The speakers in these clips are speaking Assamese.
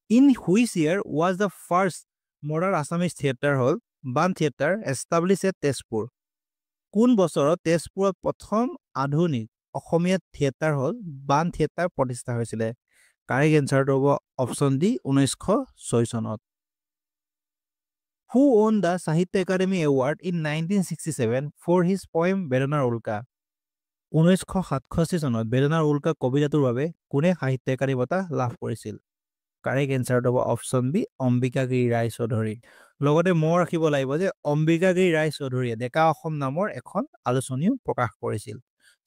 In which year was the first modern Assamese theatre hall, Ban Theatre, established at Tezpur? কোন বছৰত তেজপুৰত প্ৰথম আধুনিক অসমীয়া থিয়েটাৰ হল বান থিয়েটাৰ প্ৰতিষ্ঠা হৈছিলে? কাৰেক্ট এনসাৰটো হ'ব অপশ্যন ডি 1906 চনত। Who won the Sahitya Academy Award in 1967 for his poem বেদনাৰ উল্কা? 1967 চনত বেদনাৰ উল্কা কবিতাটোৰ বাবে কোনে সাহিত্য একাডেমী বঁটা লাভ কৰিছিল? কাৰেক্ট এনসাৰটো হ'ব অপশ্যন বি অম্বিকাগিৰি ৰায় চৌধুৰী। লগতে মনত ৰাখিব লাগিব যে অম্বিকাগিৰি ৰায় চৌধুৰীয়ে ডেকা অসম নামৰ এখন আলোচনীও প্ৰকাশ কৰিছিল।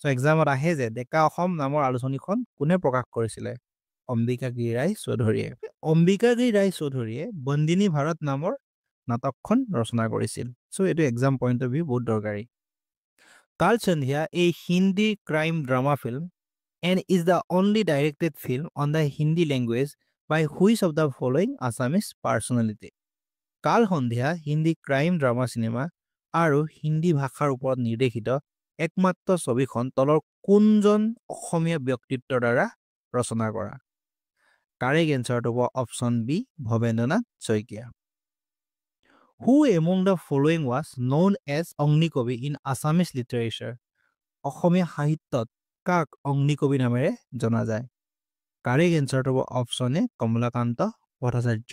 সো এক্সামত আহে যে ডেকা অসম নামৰ আলোচনীখন কোনে প্ৰকাশ কৰিছিলে? অম্বিকাগিৰি ৰায় চৌধুৰীয়ে। অম্বিকাগিৰি ৰায় চৌধুৰীয়ে বন্দিনী ভাৰত নামৰ নাটকখন ৰচনা কৰিছিল। সো এইটো এক্সাম পইণ্ট অফ ভিউ বহুত দৰকাৰী। কাল সন্ধিয়া a Hindi crime drama film and is the only directed film on the Hindi language by which of the following Assamese personality? কাল সন্ধিয়া হিন্দী ক্ৰাইম ড্ৰামা চিনেমা আৰু হিন্দী ভাষাৰ ওপৰত নিৰ্দেশিত একমাত্ৰ ছবিখন তলৰ কোনজন অসমীয়া ব্যক্তিত্বৰ দ্বাৰা ৰচনা কৰা? কাৰেক্ট এনসাৰটো হ'ব option B Bhabendranath Saikia. Who among the following was known as অগ্নিকবি in Assamese literature? অসমীয়া সাহিত্যত কাক অগ্নিকবি নামেৰে জনা যায়? কাৰেক্ট এনসাৰটো হ'ব option A Kamalakanta Bhattacharya.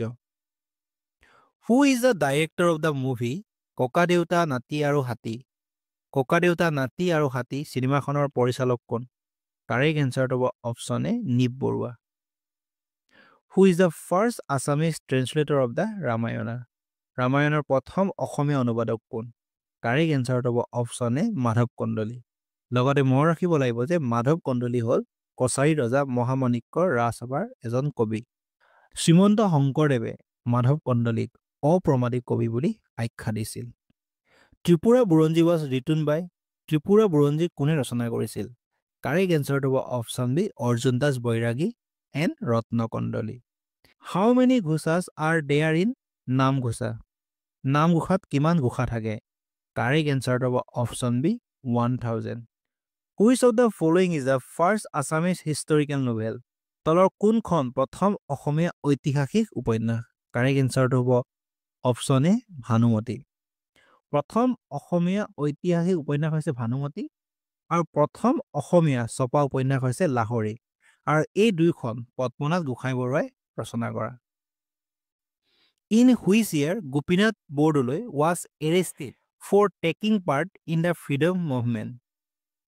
Who is the director of the movie ককা দেউতা নাতি আৰু হাতী? ককা দেউতা নাতি আৰু হাতী চিনেমাখনৰ পৰিচালক কোন? কাৰেক্ট এনসাৰটো হ'ব option A Nip Baruah. Who is the first Assamese translator of the Ramayana? ৰামায়ণৰ প্ৰথম অসমীয়া অনুবাদক কোন? কাৰেক্ট এনসাৰটো হ'ব অপশ্যন এ মাধৱ কন্দলী। লগতে মনত ৰাখিব লাগিব যে মাধৱ কন্দলী হ'ল কছাৰী ৰজা মহামাণিক্যৰ ৰাজসভাৰ এজন কবি। শ্ৰীমন্ত শংকৰদেৱে মাধৱ কন্দলীক অপ্ৰমাদিক কবি বুলি আখ্যা দিছিল। ত্ৰিপুৰা বুৰঞ্জী ৱাজ ৰিটন বাই ত্ৰিপুৰা বুৰঞ্জী কোনে ৰচনা কৰিছিল? কাৰেক্ট এনসাৰটো হ'ব option B Arjun Das Bairagi and Ratna Kandali. How many ghoshas are there in Namghosha? নামঘোষাত কিমান ঘোষা থাকে? কাৰেক্ট এনসাৰটো হ'ব option B 1000। Which of the following is the first Assamese historical novel? তলৰ কোনখন প্ৰথম অসমীয়া ঐতিহাসিক উপন্যাস? কাৰেক্ট এনসাৰটো হ'ব অপশ্যন এ ভানুমতী। প্ৰথম অসমীয়া ঐতিহাসিক উপন্যাস হৈছে ভানুমতী আৰু প্ৰথম অসমীয়া ছপা উপন্যাস হৈছে লাহৰী। আৰু এই দুইখন পদ্মনাথ গোহাঁই বৰুৱাই ৰচনা কৰা। In which year Gopinath Bordoloi was arrested for taking part in the freedom movement?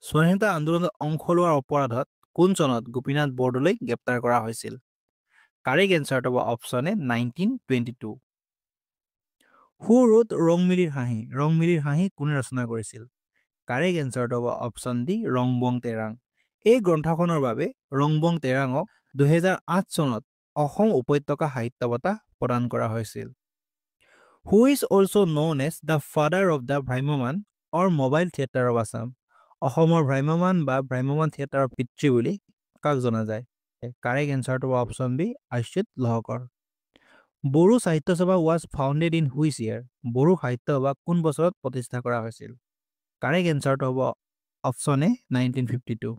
স্বাধীনতা আন্দোলনত অংশ লোৱাৰ অপৰাধত কোন চনত গোপীনাথ বৰদলৈক গ্ৰেপ্তাৰ কৰা হৈছিল? কাৰেক্ট এনসাৰটো হ'ব অপশ্যন এ 1922। Who wrote ৰংমিলিৰ হাঁহি? ৰংমিলিৰ হাঁহি কোনে ৰচনা কৰিছিল? কাৰেক্ট এনসাৰটো হ'ব অপশ্যন ডি ৰংবং তেৰাং। এই গ্ৰন্থখনৰ বাবে ৰংবং তেৰাঙক 2008 চনত অসম উপত্যকা সাহিত্য বঁটা প্ৰদান কৰা হৈছিল। Who is also known as the father of the ভ্ৰাম্যমান or mobile theatre of Assam? অসমৰ ভ্ৰাম্যমান বা ভ্ৰাম্যমান থিয়েটাৰৰ পিতৃ বুলি কাক জনা যায়? কাৰেক্ট এনসাৰটো হ'ব option B Achyut Lahkar. Bodo Sahitya Sabha was founded in which year? Bodo Sahitya Sabha কোন বছৰত প্ৰতিষ্ঠা কৰা হৈছিল? কাৰেক্ট এনসাৰটো হ'ব option A 1952।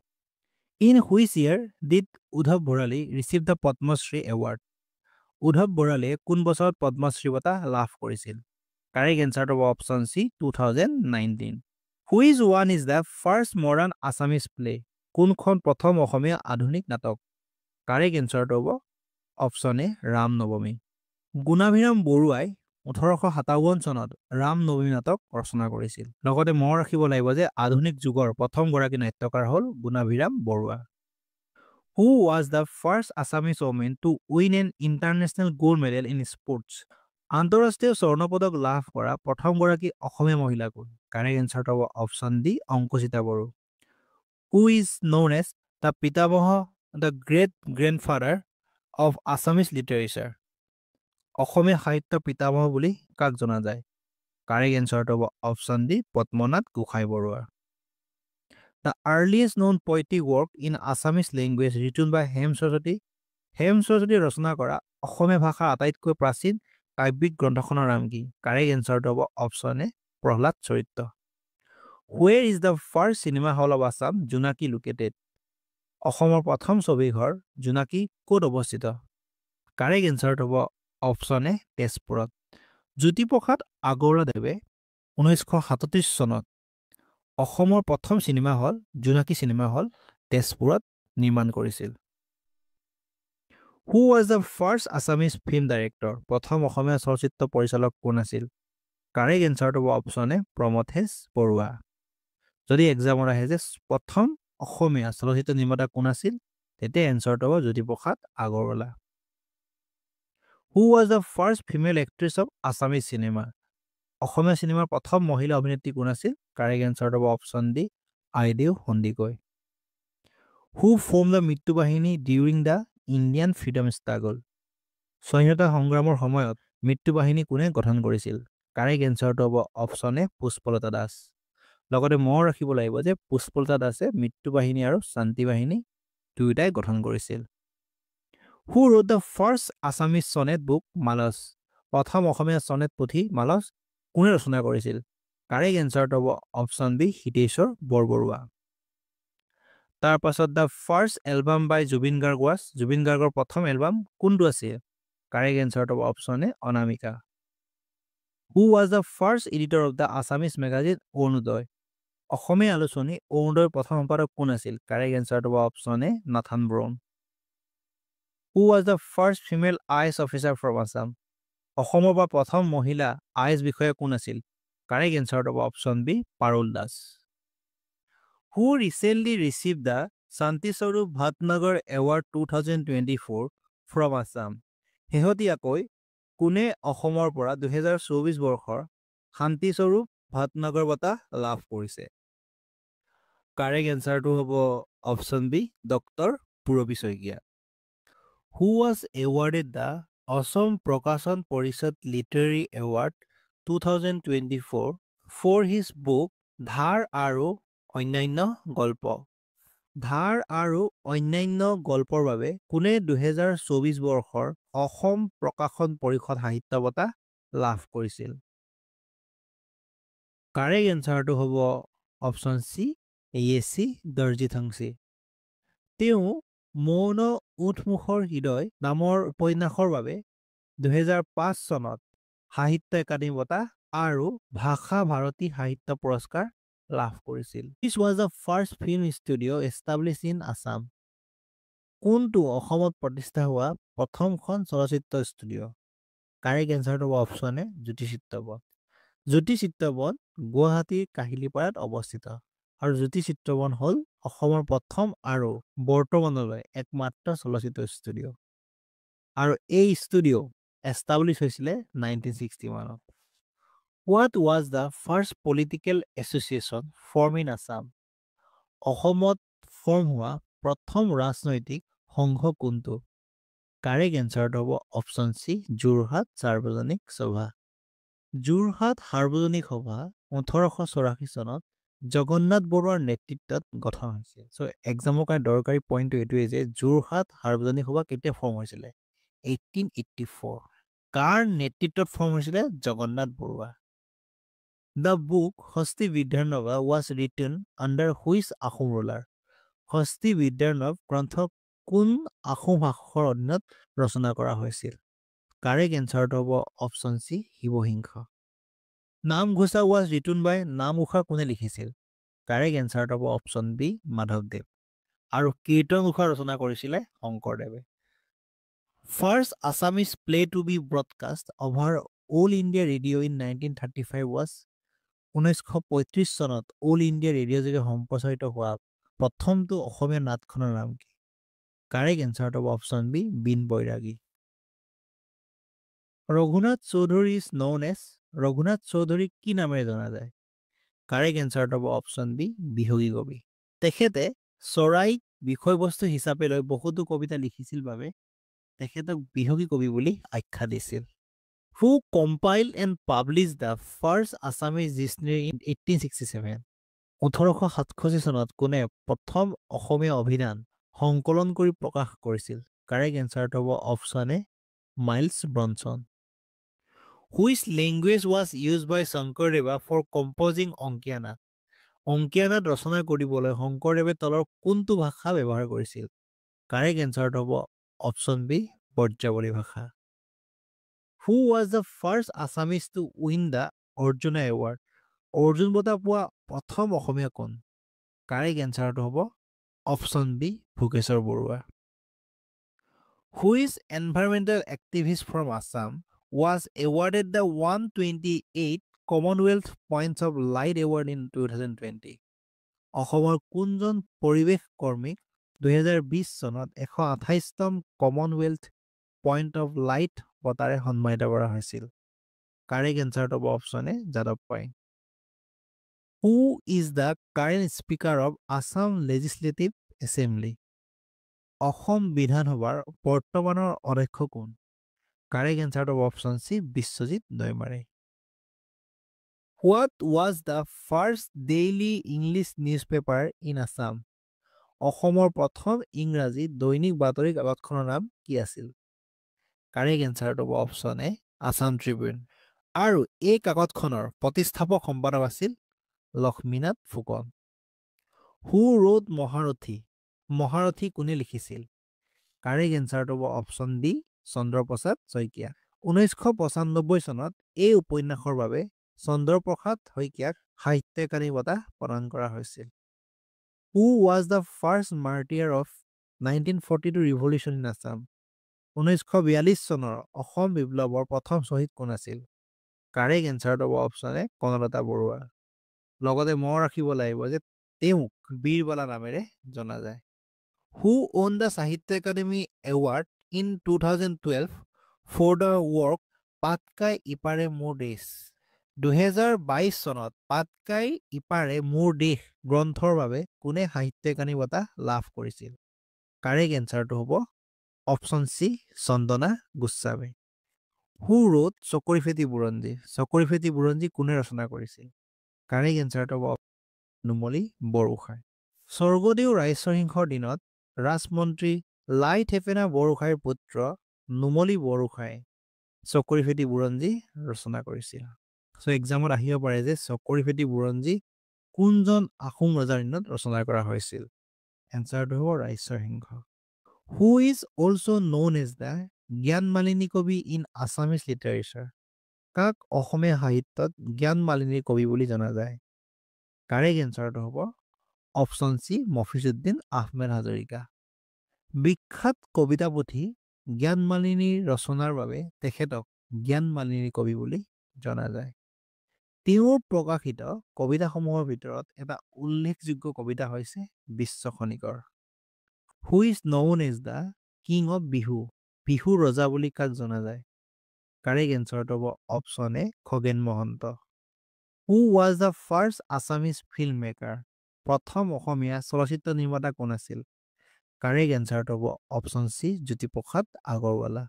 In which year did Uddhab Bharali receive the Padmashri award? Uddhab ভৰালীয়ে কোন বছৰত পদ্মশ্ৰী বঁটা লাভ কৰিছিল? কাৰেক্ট এনসাৰটো হ'ব option C 2019। Which one is the first modern Assamese play? কোনখন প্ৰথম অসমীয়া আধুনিক নাটক? কাৰেক্ট এনসাৰটো হ'ব অপশ্যন এ ৰাম নৱমী। গুণাভিৰাম বৰুৱাই 1857 চনত ৰাম নৱমী নাটক ৰচনা কৰিছিল। লগতে মনত ৰাখিব লাগিব যে আধুনিক যুগৰ প্ৰথমগৰাকী নাট্যকাৰ হ'ল Gunabhiram Barua. Who was the first Assamese woman to win an international gold medal in sports? আন্তঃৰাষ্ট্ৰীয় স্বৰ্ণ পদক লাভ কৰা প্ৰথমগৰাকী অসমীয়া মহিলা কোন? কাৰেক্ট এনসাৰটো হ'ব option D Ankushita Boro. Who is known as the পিতামহ the great grandfather of Assamese literature? Asomiya সাহিত্য পিতামহ বুলি কাক জনা যায়? কাৰেক্ট এনসাৰটো হ'ব option D Padmanath Gohain Baruah. The earliest known poetic work in Assamese language written by Hem Saraswati. Hem Saraswati ৰচনা কৰা অসমীয়া ভাষাৰ আটাইতকৈ প্ৰাচীন কাব্যিক গ্ৰন্থখনৰ নাম কি? কাৰেক্ট এনসাৰটো হ'ব অপশ্যন এ প্ৰহ্লাদ চৰিত্ৰ। Where is the first cinema hall of Assam Jonaki located? অসমৰ প্ৰথম ছবিঘৰ জোনাকী ক'ত অৱস্থিত? কাৰেক্ট এনচাৰটো হ'ব অপশ্যন এ তেজপুৰত। জ্যোতিপ্ৰসাদ আগৰৱালাদেৱে 1937 চনত অসমৰ প্ৰথম চিনেমা হল জোনাকী চিনেমা হল তেজপুৰত নিৰ্মাণ কৰিছিল। হু was the first Assamese film director? প্ৰথম অসমীয়া চলচ্চিত্ৰ পৰিচালক কোন আছিল? কাৰেক্ট এনচাৰটো হ'ব অপশ্যন এ প্ৰমথেশ বৰুৱা। যদি এক্সামত আহে যে প্ৰথম অসমীয়া চলচ্চিত্ৰ নিৰ্মাতা কোন আছিল, তেতিয়া এনচাৰটো হ'ব Jyotiprasad Agarwala. Who was the first female actress of Assamese cinema? অসমীয়া চিনেমাৰ প্ৰথম মহিলা অভিনেত্ৰী কোন আছিল? কাৰেক্ট এনচাৰটো হ'ব option D Aideu Sandikai. Who form the Mrityu Bahini during the Indian freedom struggle? স্বাধীনতা সংগ্ৰামৰ সময়ত মৃত্যু বাহিনী কোনে গঠন কৰিছিল? কাৰেক্ট এনচাৰটো হ'ব অপশ্যন এ পুষ্পলতা দাস। লগতে মনত ৰাখিব লাগিব যে পুষ্পলতা দাসে মৃত্যু বাহিনী আৰু শান্তি বাহিনী দুয়োটাই গঠন কৰিছিল। Who wrote the first Assamese sonnet book মালচ? প্ৰথম অসমীয়া চনেট পুথি মালচ কোনে ৰচনা কৰিছিল? কাৰেক্ট এনচাৰটো হ'ব অপশ্যন বি হিতেশ্বৰ বৰবৰুৱা। তাৰ পাছত the first album by Zubeen Garg was? Zubeen গাৰ্গৰ প্ৰথম এলবাম কোনটো আছিল? কাৰেক্ট এনচাৰটো হ'ব option A Anamika. Who was the first editor of the Assamese magazine Arunodoi? অসমীয়া আলোচনী অৰুণোদয়ৰ প্ৰথম সম্পাদক কোন আছিল? কাৰেক্ট এনচাৰটো হ'ব option A Nathan Brown. Who was the first female I S officer from Assam? অসমৰ পৰা প্ৰথম মহিলা আই এছ বিষয়া কোন আছিল? কাৰেক্ট এনচাৰটো হ'ব option B Parul Das. Who recently received the Shanti Swarup Bhatnagar award 2024 from Assam? শেহতীয়াকৈ কোনে অসমৰ পৰা 2024 বৰ্ষৰ শান্তি স্বৰূপ ভাটনগৰ বঁটা লাভ কৰিছে? কাৰেক্ট এনচাৰটো হ'ব option B doctor Purabi Saikia. Who was awarded the Assam Prakashan Parishad literary award 2024 for his book ধাৰ আৰু অন্যান্য গল্প? ধাৰ আৰু অন্যান্য গল্পৰ বাবে কোনে 2024 বৰ্ষৰ অসম প্ৰকাশন পৰিষদ সাহিত্য বঁটা লাভ কৰিছিল? কাৰেক্ট এনচাৰটো হ'ব অপশ্যন চি য়েচি দৰ্জিথংচী। তেওঁ মৌন উঠমুখৰ হৃদয় নামৰ উপন্যাসৰ বাবে 2005 চনত সাহিত্য একাডেমী বঁটা আৰু ভাষা ভাৰতী সাহিত্য পুৰস্কাৰ লাভ কৰিছিল। দিছ was the first film studio' establish in Assam? কোনটো অসমত প্ৰতিষ্ঠা হোৱা প্ৰথমখন চলচ্চিত্ৰ ষ্টুডিঅ'? কাৰেক্ট এনচাৰটো হ'ব অপশ্যন এ জ্যোতি চিত্ৰবন। জ্যোতি চিত্ৰবন গুৱাহাটীৰ কাহিলীপাৰাত অৱস্থিত আৰু জ্যোতি চিত্ৰবন হ'ল অসমৰ প্ৰথম আৰু বৰ্তমানলৈ একমাত্ৰ চলচ্চিত্ৰ ষ্টুডিঅ'। আৰু এই ষ্টুডিঅ' এষ্টাব্লিছ হৈছিলে 1961ত। What was the first political association form in Assam? অসমত ফৰ্ম হোৱা প্ৰথম ৰাজনৈতিক সংঘ কোনটো? কাৰেক্ট এনচাৰটো হ'ব অপশ্যন চি যোৰহাট সাৰ্বজনিক সভা। যোৰহাট সাৰ্বজনিক সভা 1884 চনত জগন্নাথ বৰুৱাৰ নেতৃত্বত গঠন হৈছিল। চ' এক্সামৰ কাৰণে দৰকাৰী পইণ্টটো এইটোৱে যে যোৰহাট সাৰ্বজনিক সভা কেতিয়া ফৰ্ম হৈছিলে? 1884। কাৰ নেতৃত্বত ফৰ্ম হৈছিলে? Jagannath Barua. The book Hasti Vidyarnava was written under which Ahom ruler? Hasti Vidyarnava গ্ৰন্থ কোন আহোম শাসকৰ অধীনত ৰচনা কৰা হৈছিল? কাৰেক্ট এনচাৰটো হ'ব option C Sivasingha. Namghosha was written by Namghosha কোনে লিখিছিল? কাৰেক্ট এনচাৰটো হ'ব অপশ্যন বি মাধৱদেৱ। আৰু কীৰ্তনঘোষা ৰচনা কৰিছিলে শংকৰদেৱে। First Assamese play to be broadcast over All India radio' in 1935 was? 1935 চনত অল ইণ্ডিয়া ৰেডিঅ' যোগে সম্প্ৰচাৰিত হোৱা প্ৰথমটো অসমীয়া নাটখনৰ নাম কি? কাৰেক্ট এনচাৰটো হ'ব option B Bin Bairagi. Raghunath Choudhury is known as? Raghunath Choudhury কি নামেৰে জনা যায়? কাৰেক্ট এনচাৰটো হ'ব অপশ্যন বি বিহগী কবি। তেখেতে চৰাইক বিষয়বস্তু হিচাপে লৈ বহুতো কবিতা লিখিছিল বাবে তেখেতক বিহগী কবি বুলি আখ্যা দিছিল। Who compile and publish the first Assamese dictionary in 1867? 1867 চনত কোনে প্ৰথম অসমীয়া অভিধান সংকলন কৰি প্ৰকাশ কৰিছিল? কাৰেক্ট এনচাৰটো হ'ব option A Miles Bronson. Which language was use by Sankardeva for composing Ankiya Naat? অংকীয়া নাট ৰচনা কৰিবলৈ শংকৰদেৱে তলৰ কোনটো ভাষা ব্যৱহাৰ কৰিছিল? কাৰেক্ট এনচাৰটো হ'ব অপশ্যন বি ব্ৰজাৱলী ভাষা। Who was the first Assamese to win the Arjuna award? Arjun বঁটা পোৱা প্ৰথম অসমীয়া কোন? কাৰেক্ট এনচাৰটো হ'ব option B Bhogeswar Baruah. Who is environmental activist from Assam was awarded the 128 Commonwealth points of light award in 2020? অসমৰ কোনজন পৰিৱেশ কৰ্মীক 2020 চনত 128তম কমনৱেলথ পইণ্ট অফ লাইট বঁটাৰে সন্মানিত কৰা হৈছিল? কাৰেক্ট এনচাৰটো হ'ব অপশ্যন এ যাদৱ Payeng. Who is the current speaker of Assam legislative assembly? Assam বিধানসভাৰ বৰ্তমানৰ অধ্যক্ষ কোন? কাৰেক্ট এনচাৰটো হ'ব option C Biswajit Daimary. What was the first daily English newspaper in Assam? অসমৰ প্ৰথম ইংৰাজী দৈনিক বাতৰি কাকতখনৰ নাম কি আছিল? কাৰেক্ট এনচাৰটো হ'ব অপশ্যন এ আছাম ট্ৰিবিউন। আৰু এই কাকতখনৰ প্ৰতিষ্ঠাপক সম্পাদক আছিল লক্ষ্মীনাথ ফুকন। হু ৰোড মহাৰথী? মহাৰথী কোনে লিখিছিল? কাৰেক্ট এনচাৰটো হ'ব অপশ্যন ডি চন্দ্ৰপ্ৰসাদ শইকীয়া। 1995 চনত এই উপন্যাসৰ বাবে চন্দ্ৰপ্ৰসাদ শইকীয়াক সাহিত্য একাডেমী বঁটা প্ৰদান কৰা হৈছিল। Who was the first martyr of 1942 revolution in Assam? 1942 চনৰ অসম বিপ্লৱৰ প্ৰথম শ্বহীদ কোন আছিল? কাৰেক্ট এনচাৰটো হ'ব অপশ্যন এ কনকলতা বৰুৱা। লগতে মনত ৰাখিব লাগিব যে তেওঁক বীৰবালা নামেৰে জনা যায়। Who won the Sahitya Akademi award in 2012 for the work Patkai Ipare Mor Desh? 2022 চনত পাতকাই ইপাৰে মোৰ দেশ গ্ৰন্থৰ বাবে কোনে সাহিত্য একাডেমী বঁটা লাভ কৰিছিল? কাৰেক্ট এনচাৰটো হ'ব অপশ্যন চি চন্দনা গোস্বামী। হু ৰোড চকৰিফেটি বুৰঞ্জী? চকৰিফেটি বুৰঞ্জী কোনে ৰচনা কৰিছিল? কাৰেক্ট এনচাৰটো হ'ব নুমলী বৰগোহাঁই। স্বৰ্গদেউ ৰাইচৰসিংহৰ দিনত ৰাজমন্ত্ৰী লাই থেপেনা বৰগোহাঁইৰ পুত্ৰ নুমলী বৰগোহাঁই চকৰিফেটি বুৰঞ্জী ৰচনা কৰিছিল। চ' এক্সামত আহিব পাৰে যে চকৰিফেটি বুৰঞ্জী কোনজন আহোম ৰজাৰ দিনত ৰচনা কৰা হৈছিল? এনচাৰটো হ'ব ৰাইচৰসিংহ। Who is also' known as the Gyan Malini কবি ইন আছামিজ লিটাৰেচাৰ? কাক অসমীয়া সাহিত্যত জ্ঞান মালিনীৰ কবি বুলি জনা যায়? কাৰেক্ট এনচাৰটো হ'ব অপশ্যন চি মফিজুদ্দিন আহমেদ হাজৰিকা। বিখ্যাত কবিতা পুথি জ্ঞান মালিনীৰ ৰচনাৰ বাবে তেখেতক জ্ঞান মালিনী কবি বুলি জনা যায়। তেওঁৰ প্ৰকাশিত কবিতাসমূহৰ ভিতৰত এটা উল্লেখযোগ্য কবিতা হৈছে Biswa Khanikar. Who is known as the king of Bihu? বিহুৰ ৰজা বুলি কাক জনা যায়? কাৰেক্ট এনচাৰটো হ'ব option A Khagen Mahanta. Who was the first Assamese film maker? প্ৰথম অসমীয়া চলচ্চিত্ৰ নিৰ্মাতা কোন আছিল? কাৰেক্ট এনচাৰটো হ'ব option C Jyotiprasad Agarwala.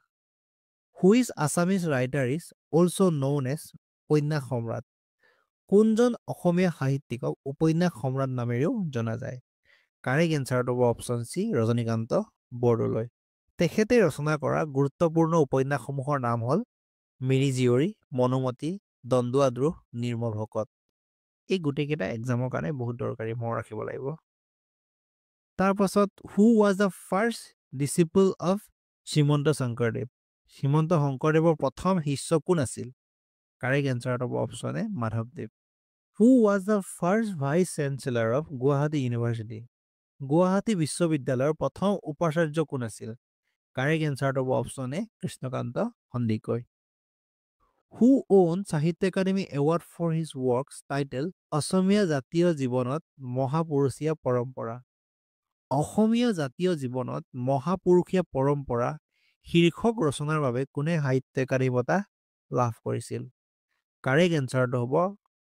Who is Assamese writer is also' known as Upanyas Samrat? কোনজন অসমীয়া সাহিত্যিকক উপন্যাস সম্ৰাট নামেৰেও জনা যায়? কাৰেক্ট এনচাৰটো হ'ব অপশ্যন চি ৰজনীকান্ত বৰদলৈ। তেখেতে ৰচনা কৰা গুৰুত্বপূৰ্ণ উপন্যাসসমূহৰ নাম হ'ল মিৰি জীয়ৰী, মনোমতী, দন্দুৱা দ্ৰোহ, নিৰ্মল ভকত। এই গোটেইকেইটা এক্সামৰ কাৰণে বহুত দৰকাৰী, মনত ৰাখিব লাগিব। তাৰপাছত who was the first disciple of Srimanta Sankardev? Srimanta শংকৰদেৱৰ প্ৰথম শিষ্য কোন আছিল? কাৰেক্ট এনচাৰটো হ'ব অপশ্যন এ মাধৱদেৱ। Who was the first vice chancellor of Guwahati university? Guwahati বিশ্ববিদ্যালয়ৰ প্ৰথম উপাচাৰ্য কোন আছিল? কাৰেক্ট এনচাৰটো হ'ব option A Krishnakanta Sandikai. Who won Sahitya Akademi award for his works title Asomiya Jatiya জীৱনত মহাপুৰুষীয়া পৰম্পৰা? অসমীয়া জাতীয় জীৱনত মহাপুৰুষীয়া পৰম্পৰা শীৰ্ষক ৰচনাৰ বাবে কোনে সাহিত্য একাডেমী বঁটা লাভ কৰিছিল? কাৰেক্ট এনচাৰটো হ'ব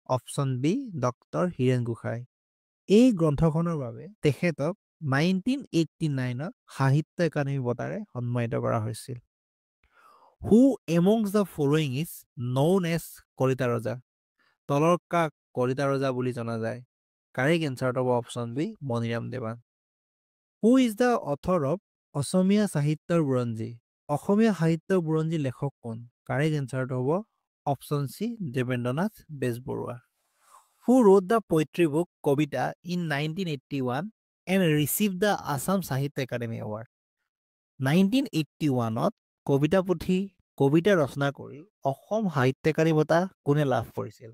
option B doctor Hiren Gohain. এই গ্ৰন্থখনৰ বাবে তেখেতক 1989ত সাহিত্য একাডেমী বঁটাৰে সন্মানিত কৰা হৈছিল। Who among the following is known as Kalita Raja? তলৰ কাক কলিতা ৰজা বুলি জনা যায়? কাৰেক্ট এনচাৰটো হ'ব option B Maniram Dewan. Who is the author of Asomiya সাহিত্যৰ বুৰঞ্জী? অসমীয়া সাহিত্যৰ বুৰঞ্জী লেখক কোন? কাৰেক্ট এনচাৰটো হ'ব option C Debendranath Bezbaruah. Who wrote the poetry book Kabita in 1981 and receive the Assam Sahitya Akademi award? 1981ত কবিতা পুথি কবিতা ৰচনা কৰি অসম সাহিত্য একাডেমী বঁটা কোনে লাভ কৰিছিল?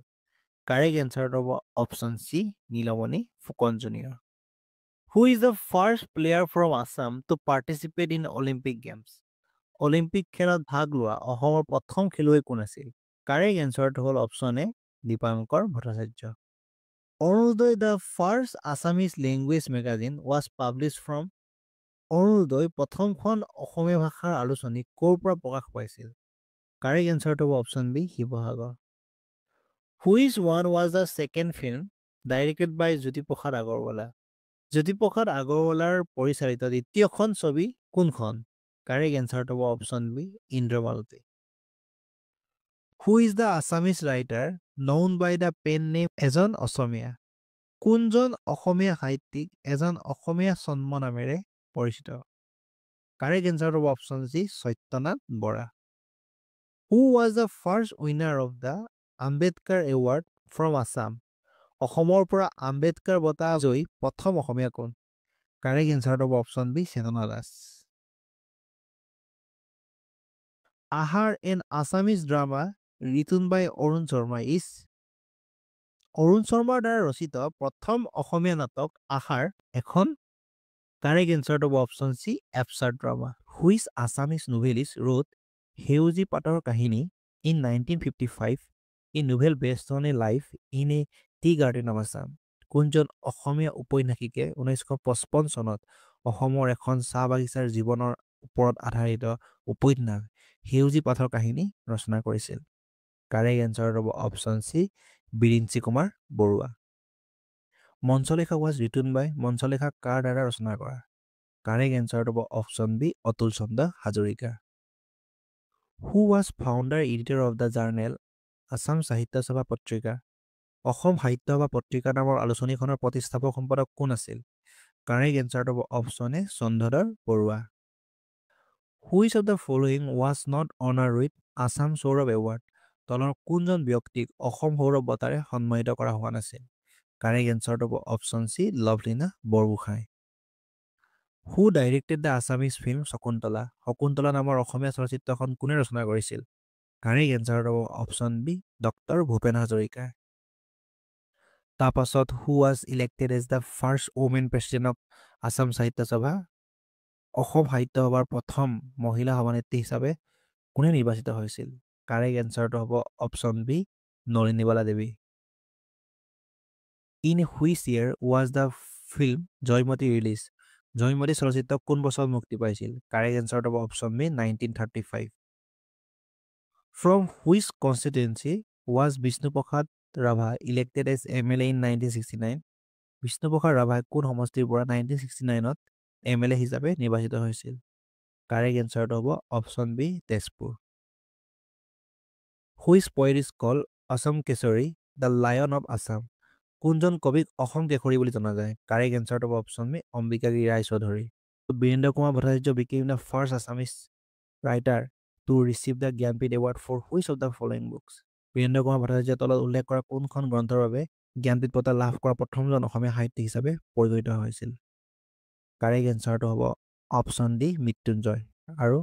কাৰেক্ট এনচাৰটো হ'ব option C Nilmoni Phukan junior. Who is the first player from Assam to participate in Olympic games? Olympic খেলত ভাগ লোৱা অসমৰ প্ৰথম খেলুৱৈ কোন আছিল? কাৰেক্ট এনচাৰটো হ'ল option A Dipankar Bhattacharya. Arunodoi the first Assamese language magazine was publish from? Arunodoi প্ৰথমখন অসমীয়া ভাষাৰ আলোচনী ক'ৰ পৰা প্ৰকাশ পাইছিল? কাৰেক্ট এনচাৰটো হ'ব option B Sivasagar. Which one was the second film directed by Jyotiprasad Agarwala? Jyotiprasad আগৰৱালাৰ পৰিচালিত দ্বিতীয়খন ছবি কোনখন? কাৰেক্ট এনচাৰটো হ'ব option B Indramalati. Who is the Assamese writer known by the pen name Ejon Asomiya? কোনজন অসমীয়া সাহিত্যিক এজন অসমীয়া জন্ম নামেৰে পৰিচিত? কাৰেক্ট এনচাৰটো হ'ব option C Satyanath Bora. Who was the first winner of the Ambedkar award from Assam? অসমৰ পৰা আম্বেদকাৰ বঁটা জয়ী প্ৰথম অসমীয়া কোন? কাৰেক্ট এনচাৰটো হ'ব option B Chetana Das. Ahar an Assamese drama written by Arun Sharma is? Arun শৰ্মাৰ দ্বাৰা ৰচিত প্ৰথম অসমীয়া নাটক আহাৰ এখন? কাৰেক্ট এনচাৰটো হ'ব অপশ্যন চি এপচাৰ drama. Which Assamese novelist wrote Seuji Patar Kahini in 1955 ই novel based on a life in a tea garden of Assam? কোনজন অসমীয়া ঔপন্যাসিকে 1955 চনত অসমৰ এখন চাহ বাগিচাৰ জীৱনৰ ওপৰত আধাৰিত উপন্যাস সেউজী পাতৰ কাহিনী ৰচনা কৰিছিল? কাৰেক্ট এনচাৰটো হ'ব option C Birinchi Kumar Barua. Manchalekha was written by Manchalekha কাৰ দ্বাৰা ৰচনা কৰা? কাৰেক্ট এনচাৰটো হ'ব option B Atul Chandra Hazarika. Who was founder editor of the journal Assam Sahitya Sabha পত্ৰিকা? অসম সাহিত্য সভা পত্ৰিকা নামৰ আলোচনীখনৰ প্ৰতিষ্ঠাপক সম্পাদক কোন আছিল? কাৰেক্ট এনচাৰটো হ'ব option A Chandradhar Barua. Which of the following was not honour with Assam Saurav award? তলৰ কোনজন ব্যক্তিক অসম সৌৰভ বঁটাৰে সন্মানিত কৰা হোৱা নাছিল? কাৰেক্ট এনচাৰটো হ'ব option C Lovlina Borgohain. Who directed the Assamese film Shakuntala? Shakuntala নামৰ অসমীয়া চলচ্চিত্ৰখন কোনে ৰচনা কৰিছিল? কাৰেক্ট এনচাৰটো হ'ব option B doctor Bhupen Hazarika. তাৰপাছত who was elected as the first women president of Assam Sahitya Sabha? Assam সাহিত্য সভাৰ প্ৰথম মহিলা সভানেত্ৰী হিচাপে কোনে নিৰ্বাচিত হৈছিল? কাৰেক্ট এনচাৰটো হ'ব option B Nalinibala Devi. In which year was the film Jaymati release? Jaymati চলচ্চিত্ৰ কোন বছৰত মুক্তি পাইছিল? কাৰেক্ট এনচাৰটো হ'ব option B 1935। From which constituency was Bishnuprasad Rabha elected as MLA in 1969? বিষ্ণুপ্ৰসাদ ৰাভাই কোন সমষ্টিৰ পৰা 1969ত MLA হিচাপে নিৰ্বাচিত হৈছিল? কাৰেক্ট এনচাৰটো হ'ব option B Tezpur. Which poet is called Asom Keshari the lion of Assam? কোনজন কবিক অসম কেশৰী বুলি জনা যায়? কাৰেক্ট এনচাৰটো হ'ব option B Ambikagiri Raichoudhury. Birendra Kumar Bhattacharya became the first Assamese writer to receive the Jnanpith award for which of the following books? Birendra Kumar ভট্টাচাৰ্যৰ তলত উল্লেখ কৰা কোনখন গ্ৰন্থৰ বাবে জ্ঞানপীঠ বঁটা লাভ কৰা প্ৰথমজন অসমীয়া সাহিত্যিক হিচাপে পৰিগণিত হৈছিল? কাৰেক্ট এনচাৰটো হ'ব অপশ্যন ডি মৃত্যুঞ্জয়। আৰু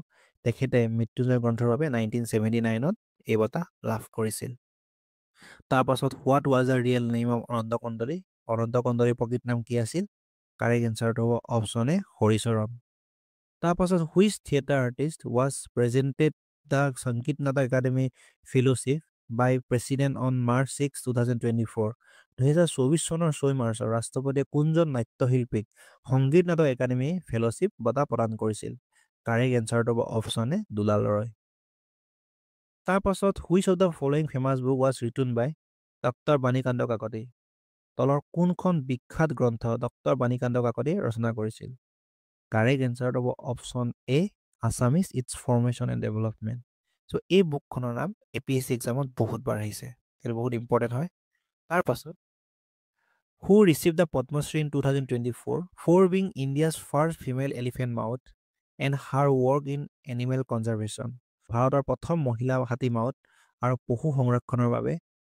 তেখেতে মৃত্যুঞ্জয় গ্ৰন্থৰ বাবে 1979ত এই বঁটা লাভ কৰিছিল। তাৰপাছত what was the real name of Ananta Kandali? Ananta কণ্ডলীৰ প্ৰকৃত নাম কি আছিল? কাৰেক্ট এনচাৰটো হ'ব অপশ্যন এ হৰিচৰণ। তাৰপাছত which theatre artist was presented the Sangeet Natak Akademi fellowship by president on March 6, 2024? 2024 চনৰ 6 মাৰ্চত ৰাষ্ট্ৰপতিয়ে কোনজন নাট্যশিল্পীক সংগীত নাটক একাডেমী ফেলোশ্বিপ বঁটা প্ৰদান কৰিছিল? কাৰেক্ট এনচাৰটো হ'ব অপশ্যন এ দুলাল ৰয়। তাৰপাছত which of the following famous book was written by doctor Banikanta Kakati? তলৰ কোনখন বিখ্যাত গ্ৰন্থ ডক্টৰ বাণীকান্ত কাকতিয়ে ৰচনা কৰিছিল? কাৰেক্ট এনচাৰটো হ'ব option A Assamese its formation and development. So' এই বুকখনৰ নাম APSC এক্সামত বহুতবাৰ আহিছে, সেইটো বহুত ইম্পৰ্টেণ্ট হয়। তাৰপাছত who receive the Padmashri in 2024 for being India's first female elephant mahout and her work in animal conservation? ভাৰতৰ প্ৰথম মহিলা হাতী মাউত আৰু পশু সংৰক্ষণৰ বাবে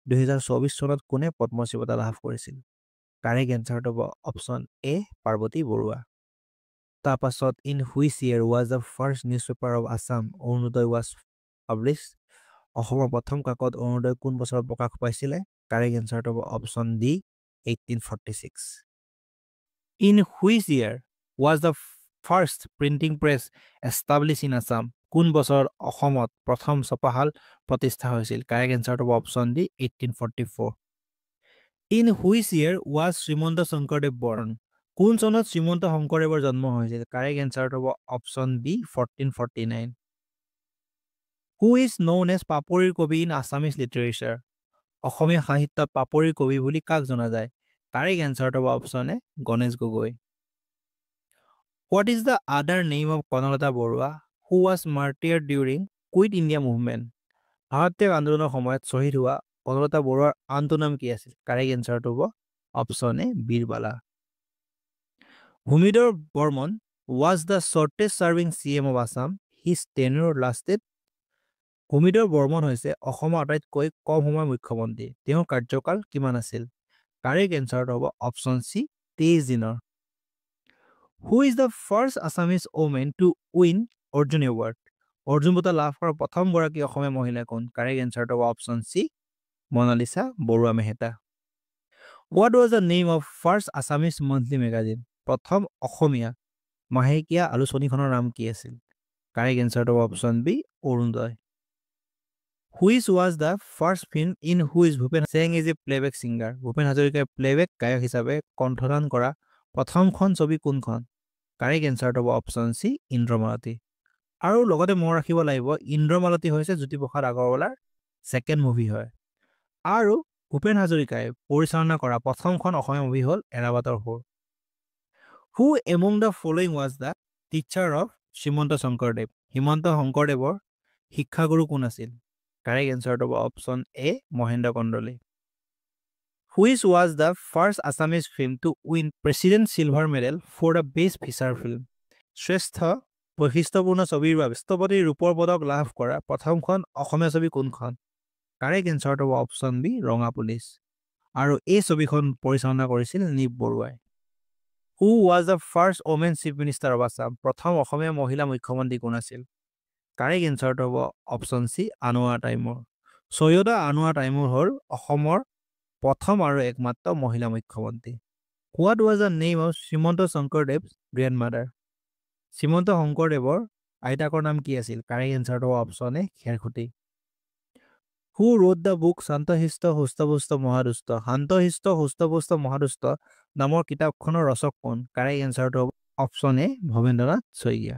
2024 চনত কোনে পদ্মশ্ৰী বঁটা লাভ কৰিছিল? কাৰেক্ট এনচাৰটো হ'ব অপশ্যন এ পাৰ্বতী বৰুৱা। তাৰপাছত in which year was the first newspaper of Assam Orunodoi was published অসমৰ প্ৰথম কাকত অৰুণোদয় কোন বছৰত প্ৰকাশ পাইছিলে কাৰেক্ট এনসাৰটো হ'ব option D 1846 in which year was the first printing press established in Assam কোন বছৰত অসমত প্ৰথম ছপাশাল প্ৰতিষ্ঠা হৈছিল কাৰেক্ট এনসাৰটো হ'ব option D 1844 in which year was Srimanta Sankardev born কোন চনত শ্ৰীমন্ত শংকৰদেৱৰ জন্ম হৈছিল কাৰেক্ট এনসাৰটো হ'ব option B 1449 who is known as পাপৰিৰ কবি in Assamese literature অসমীয়া সাহিত্যত পাপৰিৰ কবি বুলি কাক জনা যায় কাৰেক্ট এনসাৰটো হ'ব option A Ganesh Gogoi what is the other name of Kanaklata Barua who was martyred during quit India movement ভাৰতীয় আন্দোলনৰ সময়ত শ্বহীদ হোৱা কনকলতা বৰুৱাৰ আনটো নাম কি আছিল কাৰেক্ট এনসাৰটো হ'ব option A Birbala Bhumidhar Barman was the shortest serving CM of Assam his tenure lasted Bhumidhar Barman হৈছে অসমৰ আটাইতকৈ কম সময়ৰ মুখ্যমন্ত্ৰী তেওঁৰ কাৰ্যকাল কিমান আছিল কাৰেক্ট এনসাৰটো হ'ব অপচন সি 23 দিনৰ who is the first Assamese woman to win Arjun award Arjun বঁটা লাভ কৰা প্ৰথম গৰাকী অসমীয়া মহিলা কোন কাৰেক্ট এনসাৰটো হ'ব option C Monalisa Barua Mehta what was the name of first Assamese monthly magazine প্ৰথম অসমীয়া মাহেকীয়া আলোচনীখনৰ নাম কি আছিল কাৰেক্ট এনসাৰটো হ'ব option B Arunodoi which was the first film in which Bhupen sang as a playback singer Bhupen হাজৰিকাই প্লেবেক গায়ক হিচাপে কণ্ঠদান কৰা প্ৰথমখন ছবি কোনখন কাৰেক্ট এনসাৰটো হ'ব অপচন সি ইন্দ্ৰমালতী আৰু লগতে মনত ৰাখিব লাগিব ইন্দ্ৰমালতী হৈছে জ্যোতিপ্ৰসাদ আগৰৱালাৰ সেকেন্ড মুভি হয় আৰু ভূপেন হাজৰিকাই পৰিচালনা কৰা প্ৰথমখন অসমীয়া মুভি হ'ল এৰাবাটৰ সুৰ who among the following was the teacher of Srimanta Sankardev Himanta শংকৰদেৱৰ শিক্ষাগুৰু কোন আছিল কাৰেক্ট এনসাৰটো হ'ব option A Mahendra Kandali which was the first Assamese film to win President Silver Medal for the best feature film শ্ৰেষ্ঠ বৈশিষ্ট্যপূৰ্ণ ছবিৰ বাবে ৰাষ্ট্ৰপতিৰ ৰূপৰ পদক লাভ কৰা প্ৰথমখন অসমীয়া ছবি কোনখন কাৰেক্ট এনসাৰটো হ'ব অপচন বি ৰঙা পুলিচ আৰু এই ছবিখন পৰিচালনা কৰিছিল নিপ বৰুৱাই who was the first woman chief minister of Assam প্ৰথম অসমীয়া মহিলা মুখ্যমন্ত্ৰী কোন আছিল কাৰেক্ট এনসাৰটো হ'ব অপচন সি আনোৱাৰ টাইমুৰ সৈয়দা আনোৱাৰ টাইমুৰ হ'ল অসমৰ প্ৰথম আৰু একমাত্ৰ মহিলা মুখ্যমন্ত্ৰী what was the name of Srimanta শংকৰদেৱ's grandmother Srimanta শংকৰদেৱৰ আইতাকৰ নাম কি আছিল কাৰেক্ট এনসাৰটো হ'ব option A Kherkhuti who wrote the book শান্তশিষ্ট হুষ্টপুষ্ট মহাদুষ্ট শান্তশিষ্ট হুষ্টপুষ্ট মহাদুষ্ট নামৰ কিতাপখনৰ ৰচক কোন কাৰেক্ট এনসাৰটো হ'ব অপচন এ ভৱেন্দ্ৰনাথ শইকীয়া